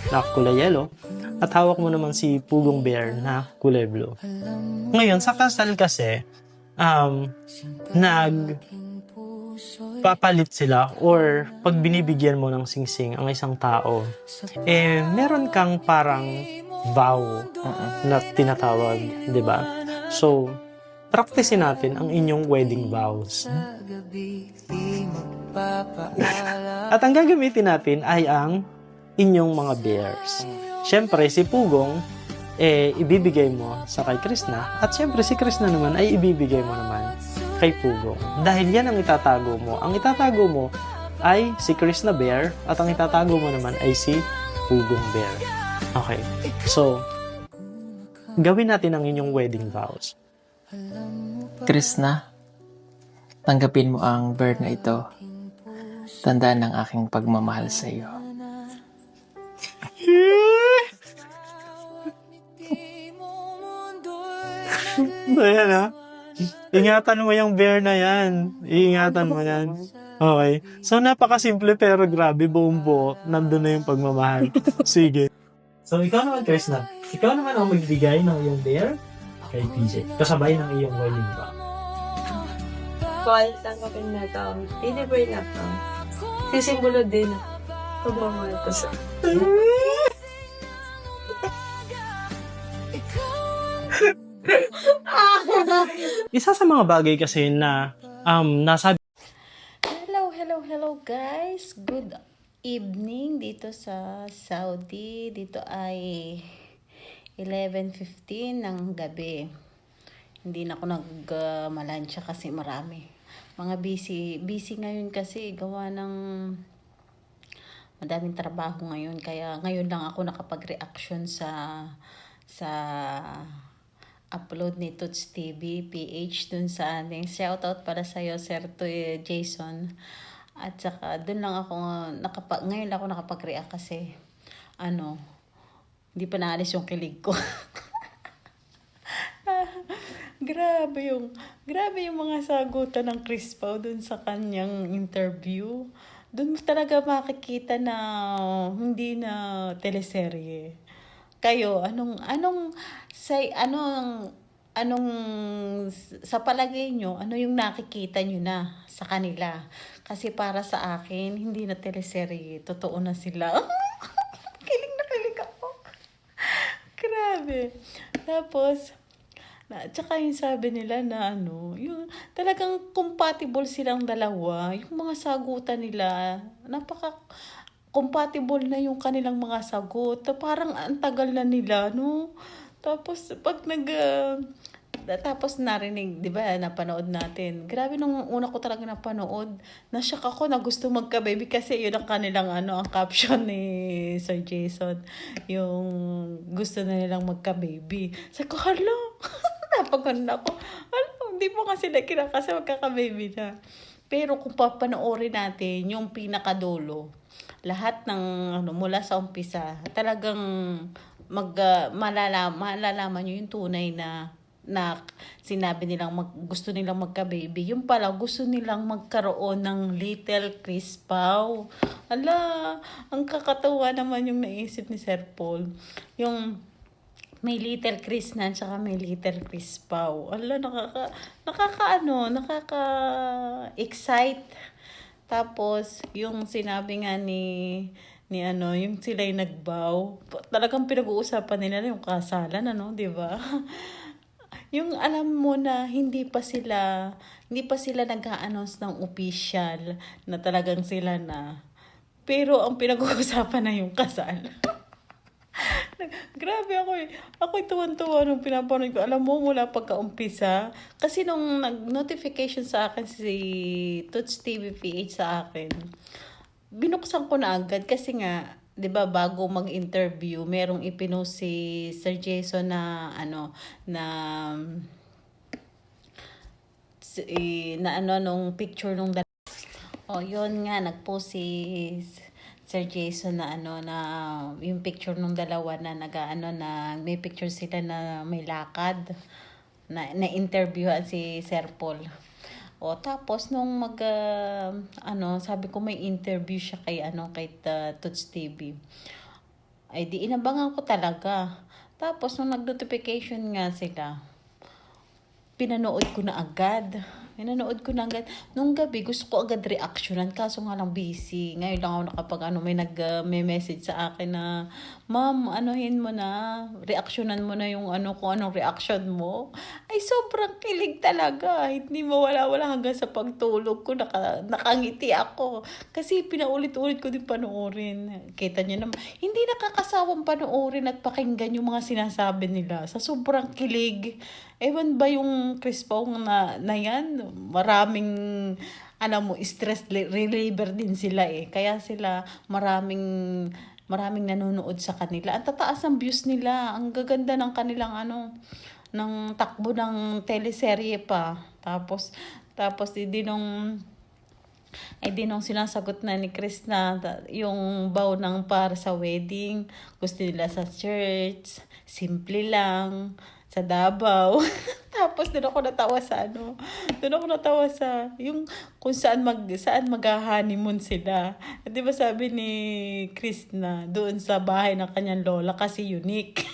na kulay yellow at hawak mo naman si Pugong Bear na kulay blue. Ngayon, sa kasal kasi, nagpapalit sila or pag binibigyan mo ng singsing ang isang tao, meron kang parang vow na tinatawag, di ba? So, practicein natin ang inyong wedding vows. At ang gagamitin natin ay ang inyong mga bears. Siyempre, si Pugong, ibibigay mo sa kay Krishna. At siyempre, si Krishna naman ay ibibigay mo naman kay Pugong. Dahil yan ang itatago mo. Ang itatago mo ay si Krishna Bear at ang itatago mo naman ay si Pugong Bear. Okay. So, gawin natin ang inyong wedding vows. Krishna, tanggapin mo ang bear na ito. Tandaan ng aking pagmamahal sa iyo. Ayan ha. Ingatan mo yung bear na yan. Iingatan mo yan. Okay. So, napakasimple pero grabe, buong buo. Nandun na yung pagmamahal. Sige. So, ikaw naman, Krishna. Ikaw naman ang magbigay ng iyong bear kay PJ. Kasabay ng iyong wedding vow. Paul, tanggapin na ito. Deliver na ito. Sisimbolo din ang pagmamahal ko sa Isa sa mga bagay kasi na nasabi Hello guys. Good evening dito sa Saudi. Dito ay 11:15 ng gabi. Hindi na ako nagmalansya kasi marami. Mga busy ngayon kasi gawa ng madaming trabaho ngayon. Kaya ngayon lang ako nakapag-reaction sa upload ni Toots TV PH dun sa ating shoutout para sa iyo, Sir Jason. At saka dun lang ako ngayon lang ako nakapag-react kasi hindi pa naalis yung kilig ko. Grabe yung mga sagutan ng Chris Pao dun sa kanyang interview. Dun mo talaga makikita na hindi na teleserye. Kayo, sa palagay nyo, ano yung nakikita nyo na sa kanila? Kasi para sa akin, hindi na teleserye. Totoo na sila. Kilig na kilig ako. Grabe. Tapos, tsaka yung sabi nila na yung talagang compatible silang dalawa. Yung mga sagutan nila, compatible na yung kanilang mga sagot. Parang ang tagal na nila, no? Tapos, tapos narinig, di ba, napanood natin. Grabe, nung una ko talaga napanood, na-shock ako na gusto magka-baby kasi yun ang kanilang, ang caption ni Sir Jason. Yung gusto na nilang magka-baby. Sabi ko, hala, napaganda ko. Hala, hindi mo kasi kinakasa magkaka-baby na. Pero kung papanoorin natin, yung pinakadulo, lahat ng mula sa umpisa, talagang malalaman nyo yung tunay na sinabi nilang gusto nilang magka-baby. Yung pala, gusto nilang magkaroon ng little Chris Pao. Ala, ang kakatawa naman yung naisip ni Sir Paul. Yung may little Chris na, tsaka may little Chris Pao. Ala, nakaka-excite. Tapos, yung sinabi nga yung sila'y nagbow. Talagang pinag-uusapan nila yung kasalan, di ba? Yung alam mo na hindi pa sila nag-a-announce ng official na talagang sila na. Pero ang pinag-uusapan na yung kasal. Grabe ako'y tuwan-tuwa nung pinapanood ko. Alam mo, mula pagka-umpisa. Kasi nung nag-notification sa akin si Toots TV PH sa akin, binuksan ko na agad kasi nga, 'di ba, bago mag-interview, merong ipinost si Sir Jason na nung picture nung yun nga, nagpost si Sir Jason na yung picture nung dalawa na na may picture sila na may lakad na interviewan si Sir Paul. Tapos nung sabi ko may interview siya kay Toots TV. Ay di inabangan ko talaga. Tapos nung nag-notification nga sila, pinanood ko na agad. Pinanood ko na agad. Nung gabi, gusto ko agad reactionan. Kaso nga lang busy. Ngayon lang ako nakapag may may message sa akin na, Ma'am, anuhin mo na. Reactionan mo na yung kung anong reaction mo. Ay, sobrang kilig talaga. Hindi mawala-wala hanggang sa pagtulog ko. Nakangiti ako. Kasi pinaulit-ulit ko din panoorin. Kita niyo naman. Hindi nakakasawang panoorin at pakinggan yung mga sinasabi nila. Sa sobrang kilig. Ewan ba yung Chris Pao na yan? Maraming, stress reliever din sila eh. Kaya sila maraming nanonood sa kanila. Ang tataas ng views nila. Ang gaganda ng kanilang ng takbo ng teleserye pa. Tapos di nung sinasagot na ni Chris na yung vow ng para sa wedding, gusto nila sa church, simple lang, sa Davao. Tapos doon ako natawa sa yung kung saan mag-honeymoon sila. At 'di ba sabi ni Chris na doon sa bahay ng kanyang lola kasi unique.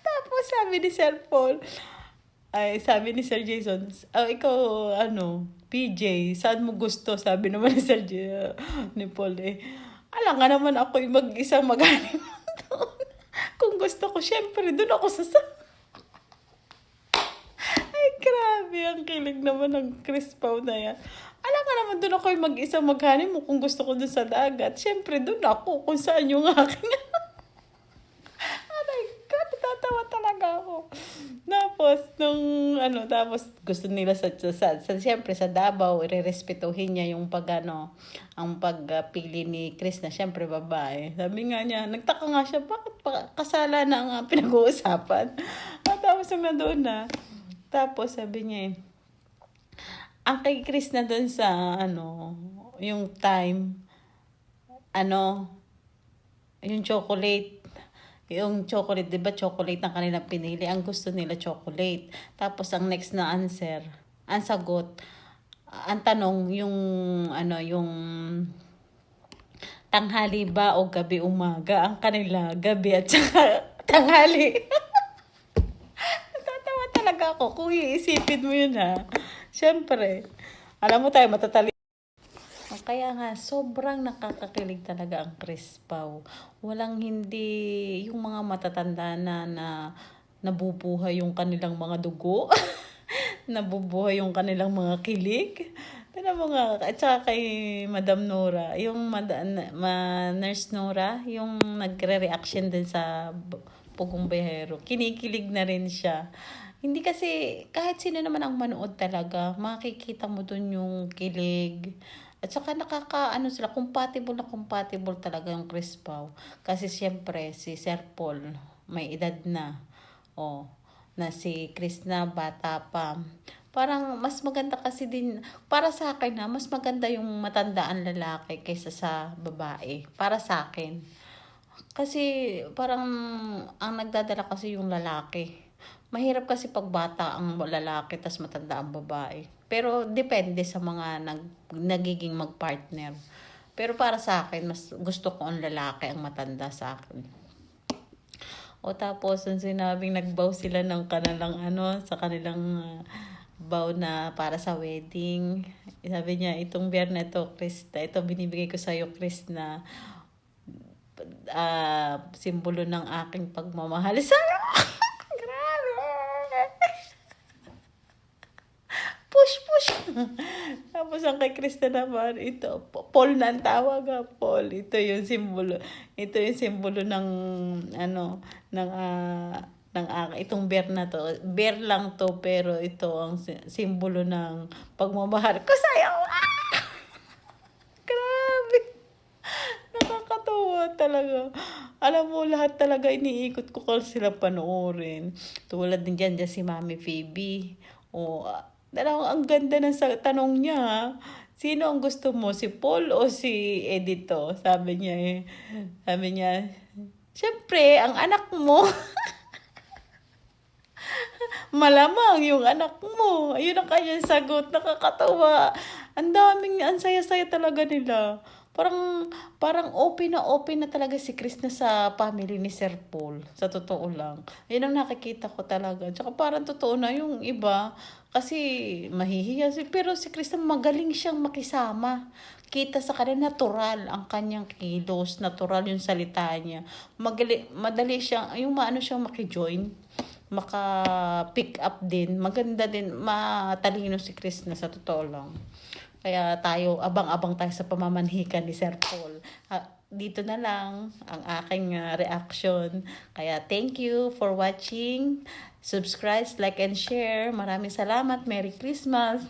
Tapos sabi ni Sir Paul, sabi ni Sir Jason, ikaw, PJ, saan mo gusto? Sabi naman ni Paul Alam nga naman ako mag-isa mag-honeymoon doon. Kung gusto ko, syempre, doon ako Ay, grabe, ang kilig naman ng Chris Pao na yan. Alam nga naman, doon ako mag-isa mag-honeymoon kung gusto ko doon sa dagat. Syempre, doon ako kung saan yung aking tatawa talaga ako. Tapos gusto nila siyempre sa Davao, irerespetuhin niya yung ang pagpili ni Chris na siyempre babae. Sabi nga niya, nagtaka nga siya, bakit kasala na ang pinag-uusapan? Tapos nandoon na. Tapos sabi niya ang kay Chris na doon sa yung time, yung chocolate. Yung chocolate, di ba chocolate ang kanilang pinili? Ang gusto nila chocolate. Tapos ang next na ang sagot, ang tanong yung tanghali ba o gabi umaga? Ang kanila gabi at saka tanghali. Natatawa talaga ako kung iisipin mo yun Siyempre, alam mo tayo matatali. Kaya nga, sobrang nakakakilig talaga ang Chris Pao. Walang hindi, yung mga matatanda na nabubuhay yung kanilang mga dugo. Nabubuhay yung kanilang mga kilig. At saka kay Madam Nora, yung Nurse Nora, yung nagre-reaction din sa Pugong Behero. Kinikilig na rin siya. Hindi kasi, kahit sino naman ang manood talaga, makikita mo dun yung kilig. At saka sila, compatible talaga yung Chris Pao. Kasi siyempre, si Sir Paul, may edad na. Na si Chris na, bata pa. Parang mas maganda kasi din, para sa akin mas maganda yung matandaan lalaki kaysa sa babae. Para sa akin. Kasi parang, ang nagdadala kasi yung lalaki. Mahirap kasi pag bata ang lalaki tas matanda ang babae. Pero depende sa mga nagiging magpartner. Pero para sa akin, mas gusto ko ang lalaki ang matanda sa akin. Tapos ang sinabing nagbow sila ng sa kanilang bow na para sa wedding. Sabi niya, itong biyernes to, Chris, ito binibigay ko sa iyo, Chris, na simbolo ng aking pagmamahal sa'yo. Push. Tapos ang kay Krista naman, ito, Paul na ang tawag Paul. Ito yung simbolo ng, itong bear na to. Bear lang to, pero ito ang simbolo ng pagmamahal ko sa'yo. Grabe. Nakakatawa talaga. Alam mo, lahat talaga iniikot ko kasi sila panoorin. Tulad din dyan si Mami Phoebe. Ang ganda ng tanong niya. Sino ang gusto mo? Si Paul o si Edito? Sabi niya siyempre, ang anak mo. Malamang yung anak mo. Ayun ang kanyang sagot. Nakakatawa. Ang saya-saya talaga nila. Parang open na talaga si Krishna sa family ni Sir Paul. Sa totoo lang. Yun ang nakikita ko talaga. Tsaka parang totoo na yung iba. Kasi mahihiya. Pero si Krishna magaling siyang makisama. Kita sa kanya natural ang kanyang kilos. Natural yung salita niya. Madali siyang, yung maano siyang makijoin. Maka-pick up din. Maganda din. Matalino si Krishna sa totoo lang. Kaya tayo, abang-abang tayo sa pamamanhikan ni Sir Paul. Dito na lang ang aking reaction. Kaya thank you for watching. Subscribe, like, and share. Maraming salamat. Merry Christmas!